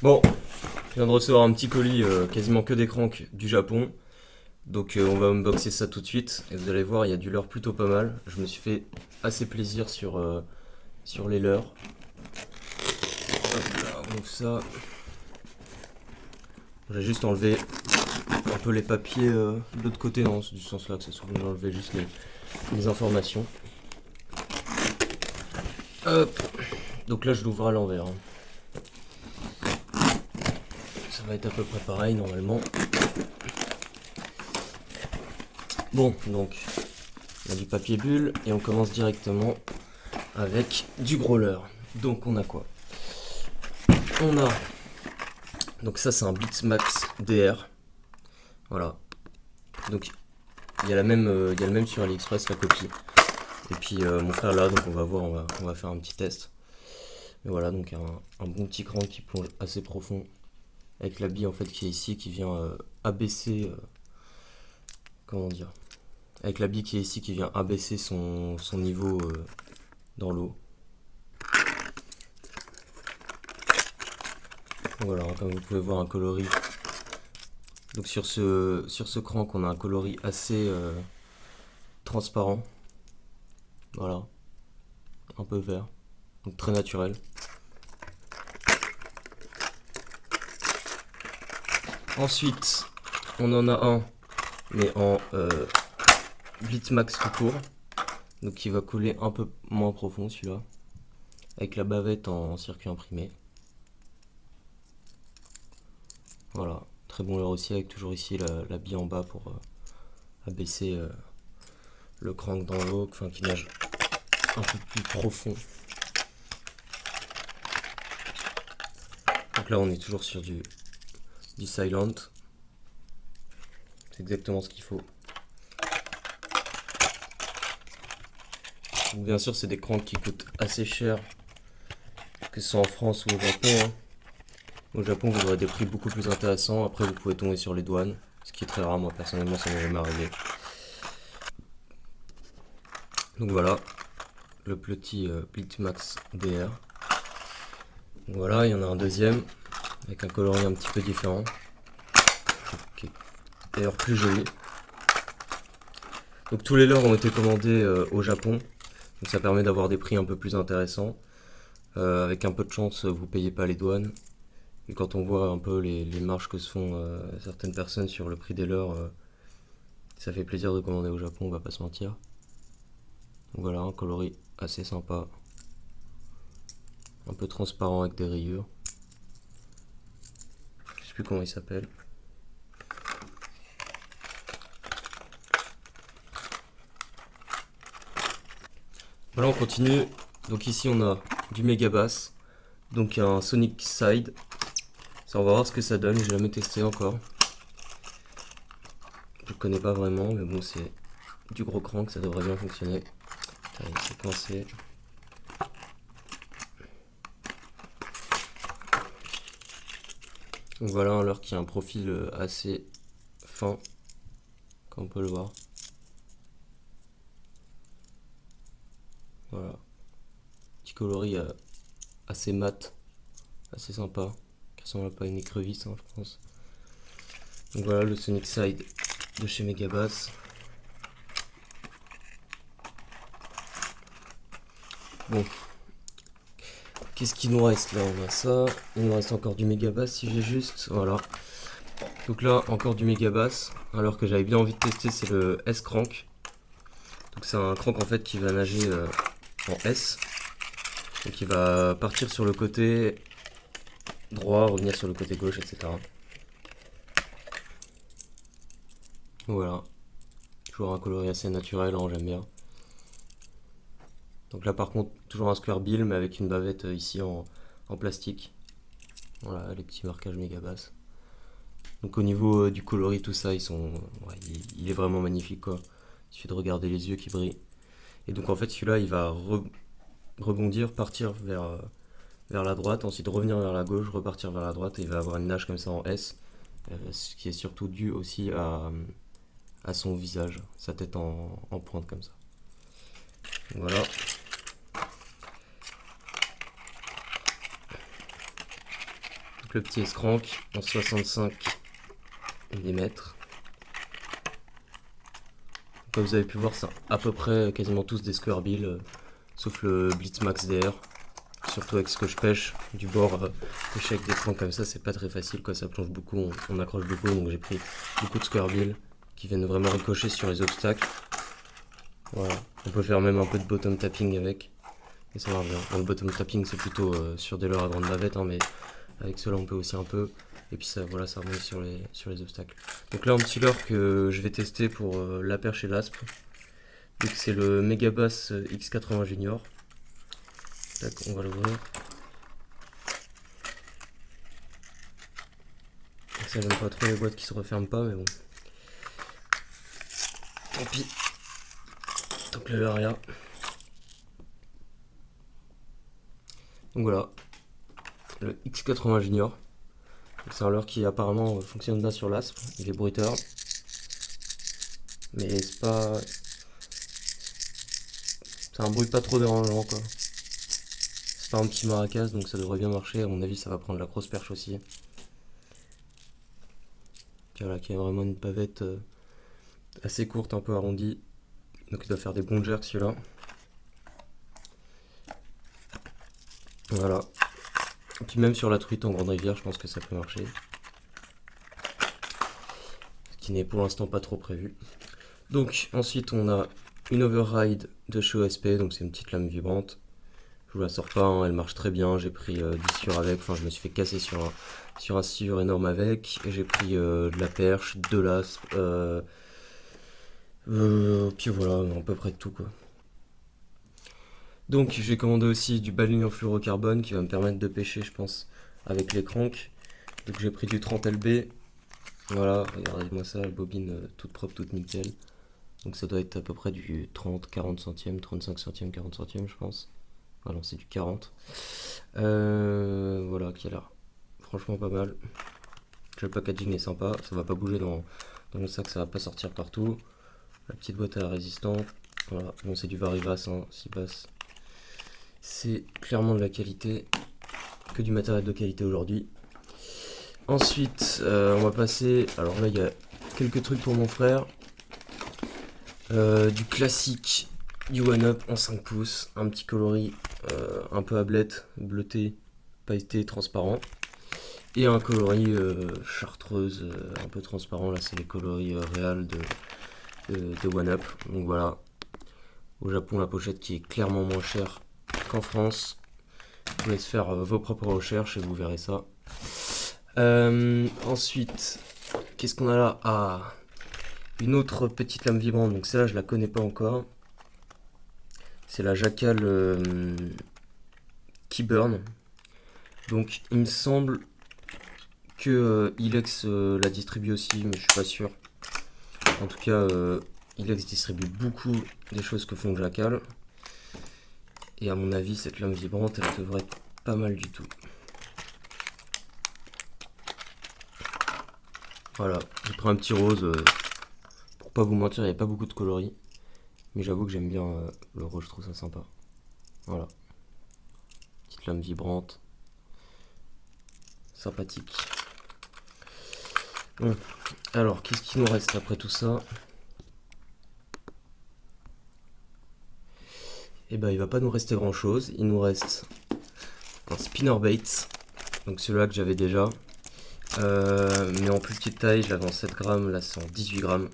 Bon, je viens de recevoir un petit colis quasiment que des cranks du Japon. Donc on va unboxer ça tout de suite. Et vous allez voir, il y a du leurre plutôt pas mal. Je me suis fait assez plaisir sur les leurres. Hop là, on ouvre ça. J'ai juste enlevé un peu les papiers de l'autre côté. Non, c'est du sens là que c'est souvent. J'ai enlevé juste les informations. Hop. Donc là, je l'ouvre à l'envers, hein. Ça va être à peu près pareil normalement. Bon, donc on a du papier bulle et on commence directement avec du gros leurre. Donc on a quoi? On a, donc ça c'est un Blitzmax DR. Voilà. Donc il y a il y a le même sur AliExpress, la copie. Et puis mon frère là, donc on va voir, on va faire un petit test. Mais voilà, donc un bon petit crank qui plonge assez profond. Avec la bille en fait qui est ici, qui vient abaisser, comment dire, avec la bille qui est ici, qui vient abaisser son niveau dans l'eau. Voilà, comme vous pouvez voir, un coloris. Donc sur ce crank, on a un coloris assez transparent. Voilà, un peu vert, donc très naturel. Ensuite, on en a un, mais en Blitzmax tout court. Donc il va couler un peu moins profond celui-là. Avec la bavette en circuit imprimé. Voilà, très bon leurre aussi, avec toujours ici la bille en bas pour abaisser le crank dans l'eau, enfin qui nage un peu plus profond. Donc là on est toujours sur du silent. C'est exactement ce qu'il faut. Donc bien sûr c'est des cranks qui coûtent assez cher, que ce soit en France ou au Japon, hein. Au Japon vous aurez des prix beaucoup plus intéressants, après vous pouvez tomber sur les douanes, ce qui est très rare, moi personnellement ça m'est jamais arrivé. Donc voilà, le petit Blitzmax DR. Donc voilà, il y en a un deuxième, avec un coloris un petit peu différent, qui est d'ailleurs plus joli. Donc tous les leurres ont été commandés au Japon, donc ça permet d'avoir des prix un peu plus intéressants. Avec un peu de chance, vous payez pas les douanes. Et quand on voit un peu les marges que se font certaines personnes sur le prix des leurres, ça fait plaisir de commander au Japon, on va pas se mentir. Donc voilà, un coloris assez sympa, un peu transparent avec des rayures. Je sais plus comment il s'appelle. Voilà, on continue. Donc ici on a du Megabass, donc un Sonic Side. Ça, on va voir ce que ça donne, j'ai jamais testé encore. Je connais pas vraiment, mais bon, c'est du gros crank, ça devrait bien fonctionner. Allez, c'est coincé. Donc voilà un leurre qui a un profil assez fin, comme on peut le voir. Voilà. Petit coloris assez mat, assez sympa, qui ressemble un peu à une écrevisse, hein, je pense. Donc voilà le Sonic Side de chez Megabass. Bon, qu'est-ce qu'il nous reste là? On a ça, il nous reste encore du Megabass si j'ai juste, voilà. Donc là encore du Megabass, alors que j'avais bien envie de tester c'est le S-Crank. Donc c'est un crank en fait qui va nager en S. Donc il va partir sur le côté droit, revenir sur le côté gauche, etc. Voilà. Toujours un coloris assez naturel, hein, j'aime bien. Donc là par contre, toujours un square bill, mais avec une bavette ici en plastique. Voilà, les petits marquages Megabass. Donc au niveau du coloris, tout ça, ouais, il est vraiment magnifique quoi. Il suffit de regarder les yeux qui brillent. Et donc en fait celui-là, il va rebondir, partir vers la droite, ensuite revenir vers la gauche, repartir vers la droite, et il va avoir une nage comme ça en S, ce qui est surtout dû aussi à son visage, sa tête en pointe comme ça. Voilà. le petit S-Crank en 65 mm. Comme vous avez pu voir, c'est à peu près quasiment tous des square bill, sauf le Blitzmax DR. Surtout avec ce que je pêche, du bord, pêcher avec des cranks comme ça, c'est pas très facile, quoi. Ça plonge beaucoup, on accroche beaucoup, donc j'ai pris beaucoup de square bill qui viennent vraiment ricocher sur les obstacles. Voilà, on peut faire même un peu de bottom tapping avec, et ça marche bien. Bon, le bottom tapping c'est plutôt sur des leurres à grande bavette, hein, mais avec cela on peut aussi un peu. Et puis ça, voilà, ça remet sur les obstacles. Donc là, un petit leurre que je vais tester pour la perche et l'aspe. Donc c'est le Megabass X80 Junior. Tac, on va l'ouvrir. Ça, j'aime pas trop les boîtes qui se referment pas, mais bon. Tant pis. Tant que le leurre est là. Donc voilà. Le X80 Junior. C'est un leurre qui apparemment fonctionne bien sur l'aspe. Il est bruiteur. Mais c'est pas... C'est un bruit pas trop dérangeant, quoi. C'est pas un petit maracas, donc ça devrait bien marcher. À mon avis, ça va prendre la grosse perche aussi. Voilà, qui a vraiment une bavette assez courte, un peu arrondie. Donc il doit faire des bons jerks celui-là. Voilà. Et puis même sur la truite en grande rivière, je pense que ça peut marcher. Ce qui n'est pour l'instant pas trop prévu. Donc ensuite on a une override de chez OSP, donc c'est une petite lame vibrante. Je vous la sors pas, hein, elle marche très bien. J'ai pris 10 sciures avec, enfin je me suis fait casser sur un sciure énorme avec. Et j'ai pris de la perche, de l'aspe, puis voilà, à peu près de tout, quoi. Donc j'ai commandé aussi du baleine en fluorocarbone qui va me permettre de pêcher, je pense, avec les cranks. Donc j'ai pris du 30 LB. Voilà, regardez-moi ça, la bobine toute propre, toute nickel. Donc ça doit être à peu près du 30, 40 centièmes, 35 centièmes, 40 centièmes, je pense. Ah non, c'est du 40. Voilà, qui a l'air franchement pas mal. Le packaging est sympa, ça va pas bouger dans le sac, ça va pas sortir partout. La petite boîte à résistante. Voilà, bon, c'est du Varivas, hein, 6 passes. C'est clairement de la qualité, que du matériel de qualité aujourd'hui. Ensuite, on va passer. Alors là, il y a quelques trucs pour mon frère. Du classique, du One Up en 5 pouces, un petit coloris un peu ablette, bleuté, pailleté, transparent. Et un coloris chartreuse un peu transparent. Là, c'est les coloris réels de One Up. Donc voilà. Au Japon, la pochette qui est clairement moins chère qu'en France. Je vous laisse faire vos propres recherches et vous verrez ça. Ensuite, qu'est-ce qu'on a là? Ah, une autre petite lame vibrante. Donc celle-là, je la connais pas encore. C'est la Jackal Keyburn. Donc il me semble que Ilex la distribue aussi, mais je suis pas sûr. En tout cas, Ilex distribue beaucoup des choses que font Jackal. Et à mon avis, cette lame vibrante, elle devrait être pas mal du tout. Voilà, j'ai pris un petit rose. Pour pas vous mentir, il n'y a pas beaucoup de coloris. Mais j'avoue que j'aime bien le rose, je trouve ça sympa. Voilà. Petite lame vibrante. Sympathique. Bon, alors, qu'est-ce qu'il nous reste après tout ça? Eh ben, il va pas nous rester grand chose. Il nous reste un spinnerbait. Donc celui-là que j'avais déjà. Mais en plus petite taille, je l'avais en 7 grammes. Là, c'est en 18 grammes.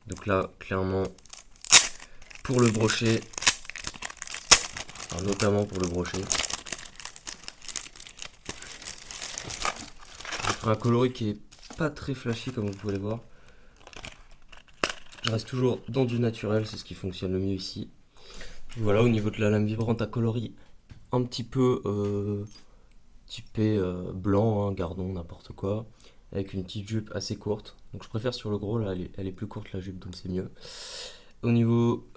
Donc là, clairement, pour le brochet. Enfin, notamment pour le brochet. J'ai pris un coloris qui est pas très flashy comme vous pouvez le voir. Je reste toujours dans du naturel, c'est ce qui fonctionne le mieux ici. Voilà, au niveau de la lame vibrante à coloris un petit peu typé blanc, hein, gardons, n'importe quoi, avec une petite jupe assez courte. Donc je préfère sur le gros, là elle est plus courte la jupe, donc c'est mieux. Au niveau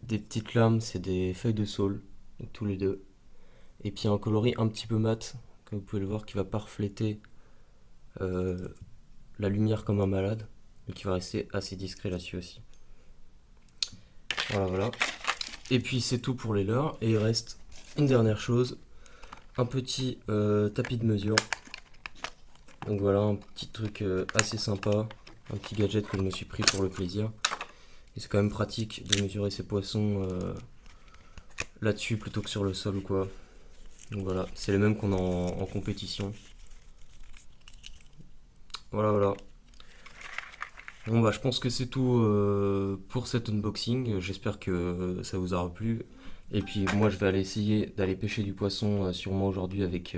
des petites lames, c'est des feuilles de saule, donc tous les deux. Et puis un coloris un petit peu mat, comme vous pouvez le voir, qui va pas refléter la lumière comme un malade, mais qui va rester assez discret là-dessus aussi. Voilà, voilà. Et puis c'est tout pour les leurres. Et il reste une dernière chose. un petit tapis de mesure. Donc voilà, un petit truc assez sympa, un petit gadget que je me suis pris pour le plaisir. Et c'est quand même pratique de mesurer ses poissons là-dessus plutôt que sur le sol ou quoi. Donc voilà, c'est les mêmes qu'on a en compétition. Voilà, voilà. Bon bah je pense que c'est tout pour cet unboxing. J'espère que ça vous aura plu. Et puis moi je vais aller essayer d'aller pêcher du poisson sûrement aujourd'hui avec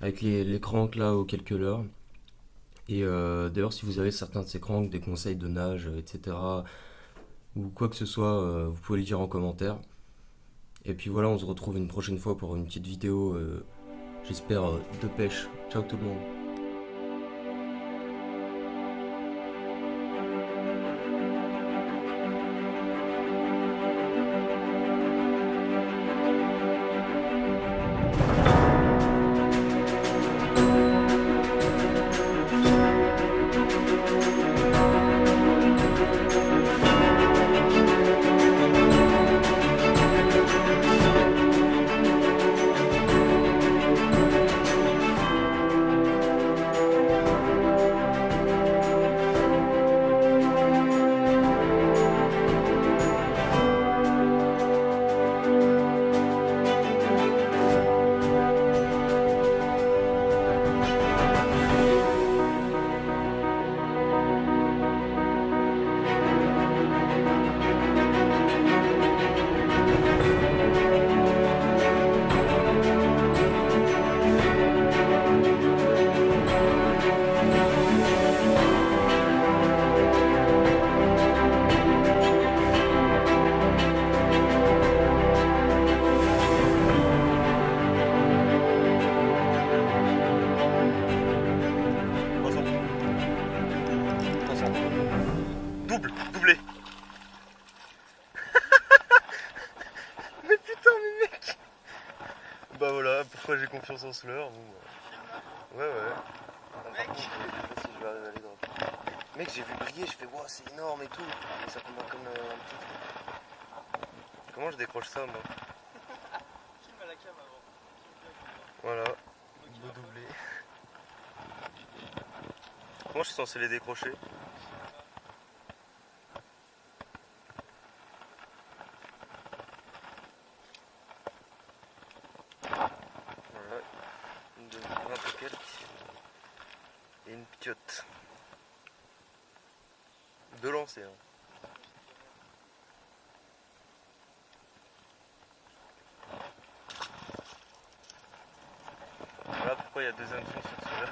les cranks là aux quelques leurres. Et d'ailleurs si vous avez certains de ces cranks, des conseils de nage, etc. ou quoi que ce soit, vous pouvez le dire en commentaire. Et puis voilà, on se retrouve une prochaine fois pour une petite vidéo, j'espère, de pêche. Ciao tout le monde. Doublé. Mais putain, mais mec. Bah voilà, pourquoi j'ai confiance en ce leurre. Bon, ouais. Mec, je sais pas si je vais aller dans... Mec, j'ai vu briller, je fais wow, c'est énorme et tout. Et ça tombe comme un petit. Comment je décroche ça, moi? Filme à la cam avant. Voilà, beau doublé. Comment je suis censé les décrocher? Voilà, une de 20 et quelques. Et une piotte. Deux lancers. Hein. Voilà pourquoi il y a deux hameçons sur ce là.